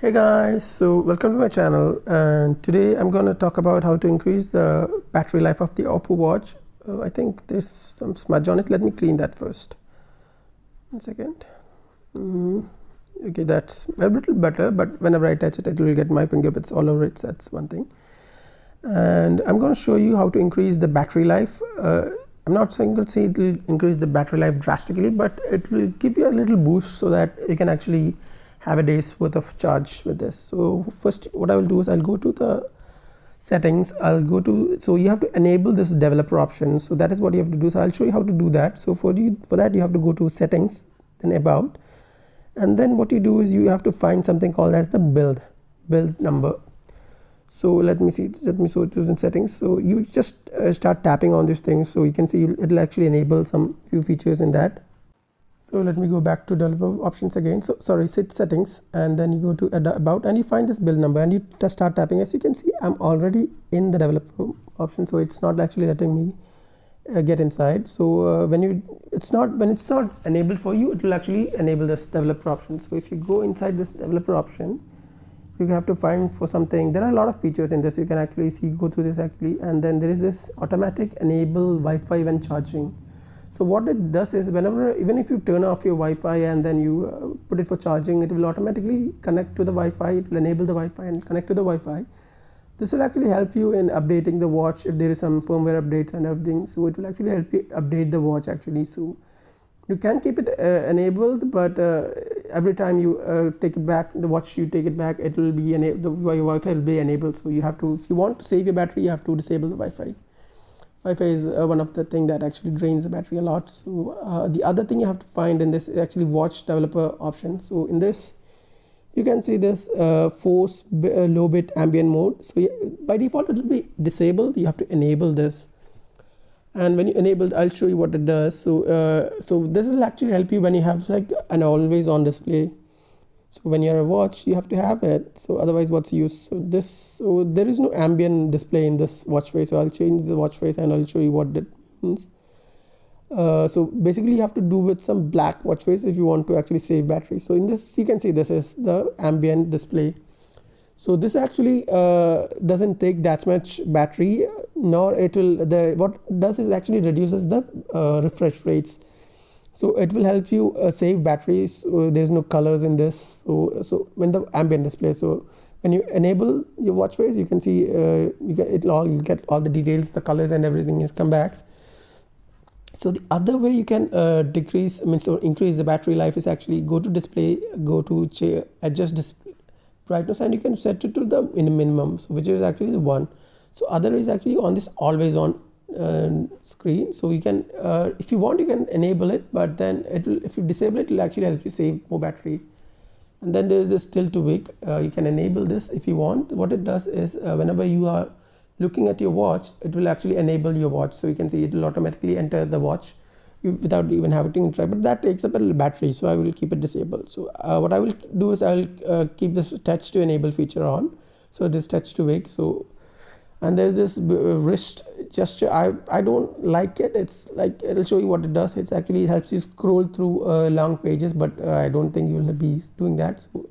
Hey guys, so welcome to my channel, and today I'm going to talk about how to increase the battery life of the Oppo watch. I think there's some smudge on it. Let me clean that first. 1 second. Okay, that's a little better, but whenever I touch it, it will get my fingerprints all over it, so that's one thing. And I'm going to show you how to increase the battery life. I'm not saying it will increase the battery life drastically, but it will give you a little boost so that you can actually have a day's worth of charge with this. So first what I will do is I'll go to the settings. So you have to enable this developer option, so that is what you have to do. So I'll show you how to do that. So for that you have to go to settings, then about, and then what you do is you have to find something called as the build number. So let me show it in settings. So you just start tapping on these things, so you can see it'll actually enable some few features in that. So let me go back to developer options again. So sorry, settings, and then you go to about, and you find this build number, and you just start tapping. As you can see, I'm already in the developer option, so it's not actually letting me get inside. So when it's not enabled for you, it will actually enable this developer option. So if you go inside this developer option, you have to find for something. There are a lot of features in this. You can actually go through this actually, and then there is this automatic enable Wi-Fi when charging. So what it does is, even if you turn off your Wi-Fi and then you put it for charging, it will automatically connect to the Wi-Fi. It will enable the Wi-Fi and connect to the Wi-Fi. This will actually help you in updating the watch if there is some firmware updates and everything. So it will actually help you update the watch actually. So you can keep it enabled, but every time you take it back, the watch you take it back, it will be the Wi-Fi will be enabled. So you have to, if you want to save your battery, you have to disable the Wi-Fi. Wi-Fi is one of the things that actually drains the battery a lot. So the other thing you have to find in this is actually watch developer option. So in this, you can see this force low bit ambient mode. So by default it will be disabled. You have to enable this, and when you enable it, I'll show you what it does. So this will actually help you when you have like an always on display. So when you're a watch, you have to have it. So otherwise, what's the use? So there is no ambient display in this watch face. So I'll change the watch face and I'll show you what that means. So basically, you have to do with some black watch face if you want to actually save battery. So in this, you can see this is the ambient display. So this actually doesn't take that much battery, nor it will. What it does is actually reduces the refresh rates. So it will help you save batteries. So there's no colors in this. So when the ambient display, so when you enable your watch face, you can see you get all the details, the colors and everything is come back. So the other way you can increase the battery life is actually go to display, go to adjust display brightness, and you can set it to the minimum, which is actually the 1. So other is actually on this always on screen. So you can if you want, you can enable it, but then if you disable it, it will actually help you save more battery. And then there is this tilt to wake. You can enable this if you want. What it does is whenever you are looking at your watch, it will actually enable your watch. So you can see it will automatically enter the watch without even having to try, but that takes up a little battery, so I will keep it disabled. So what I will do is I will keep this touch to enable feature on. So this touch to wake. So and there's this wrist gesture. I don't like it. It's like, it'll show you what it does. It's actually helps you scroll through long pages, but I don't think you will be doing that. So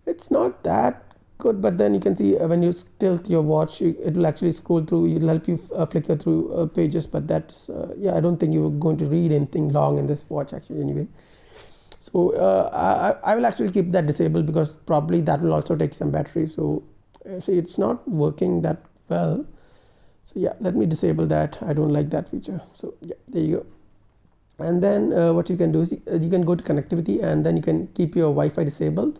it's not that good, but then you can see when you tilt your watch, it will actually scroll through. It'll help you flicker through pages, but that's yeah, I don't think you're going to read anything long in this watch actually anyway. So I will actually keep that disabled, because probably that will also take some battery. So see, it's not working that well. So yeah, let me disable that. I don't like that feature. So yeah, there you go. And then what you can do is you can go to connectivity, and then you can keep your Wi-Fi disabled.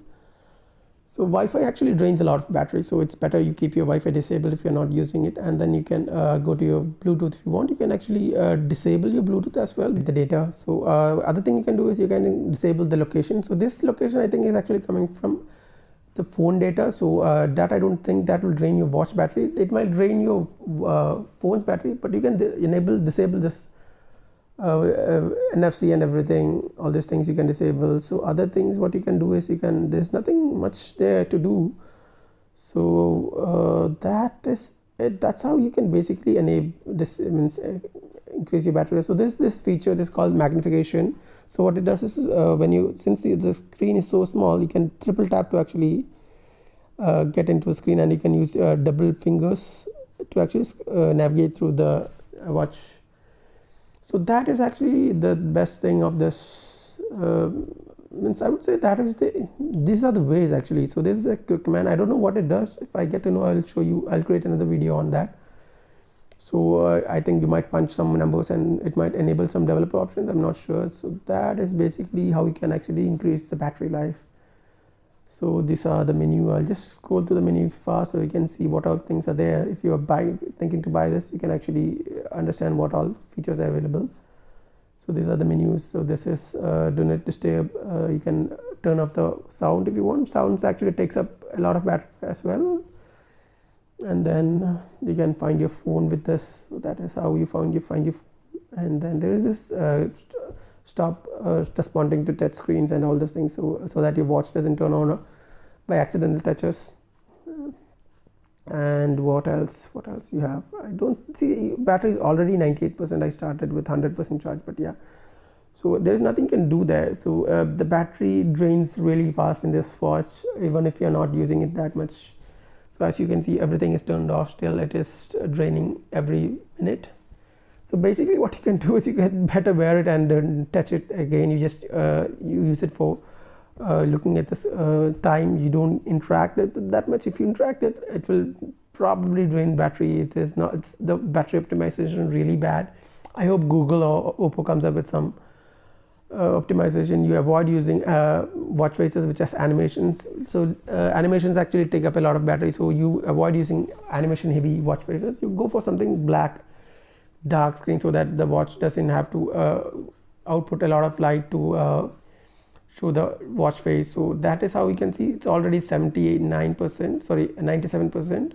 So Wi-Fi actually drains a lot of battery, so it's better you keep your Wi-Fi disabled if you're not using it. And then you can go to your Bluetooth if you want. You can actually disable your Bluetooth as well with the data. So other thing you can do is you can disable the location. So this location I think is actually coming from the phone data. So that I don't think that will drain your watch battery. It might drain your phone's battery, but you can disable this NFC and everything. All these things you can disable. So other things what you can do is there's nothing much there to do. So that is it. That's how you can basically enable this, increase your battery. So this feature, this is called magnification. So what it does is since the screen is so small, you can triple tap to actually get into a screen, and you can use double fingers to actually navigate through the watch. So that is actually the best thing of this. Means I would say that is these are the ways actually. So this is a quick command. I don't know what it does. If I get to know, I'll show you. I'll create another video on that. So I think you might punch some numbers and it might enable some developer options. I'm not sure. So that is basically how you can actually increase the battery life. So these are the menu. I'll just scroll to the menu fast so you can see what all things are there. If you are thinking to buy this, you can actually understand what all features are available. So these are the menus. So this is do not disturb. You can turn off the sound if you want. Sounds actually takes up a lot of battery as well. And then you can find your phone with this. So that is how you find your phone. And then there is this stop responding to touch screens and all those things, so that your watch doesn't turn on by accidental touches. And what else you have? I don't see. Battery is already 98%. I started with 100% charge, but yeah, so there's nothing you can do there. So the battery drains really fast in this watch, even if you're not using it that much. So as you can see, everything is turned off. Still it is draining every minute. So basically what you can do is you can better wear it and then touch it again. You just you use it for looking at this time. You don't interact with it that much. If you interact it, it will probably drain battery. It's the battery optimization really bad. I hope Google or Oppo comes up with some optimization. You avoid using watch faces which has animations. So animations actually take up a lot of battery, so you avoid using animation heavy watch faces. You go for something black, dark screen, so that the watch doesn't have to output a lot of light to show the watch face. So that is how you can see it's already 97%.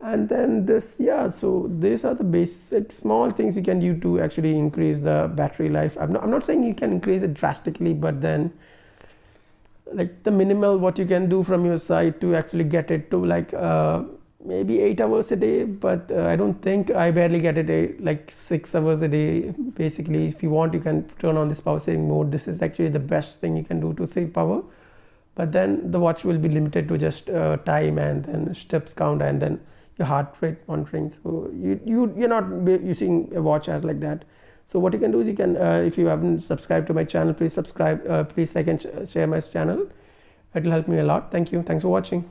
And then this, yeah, so these are the basic small things you can do to actually increase the battery life. I'm not saying you can increase it drastically, but then like the minimal what you can do from your side to actually get it to like maybe 8 hours a day. But I don't think, I barely get it like 6 hours a day. Basically, if you want, you can turn on this power saving mode. This is actually the best thing you can do to save power. But then the watch will be limited to just time and then steps count and then your heart rate monitoring. So you're not using a watch as like that. So what you can do is you can if you haven't subscribed to my channel, please subscribe. Please like and share my channel. It will help me a lot. Thank you. Thanks for watching.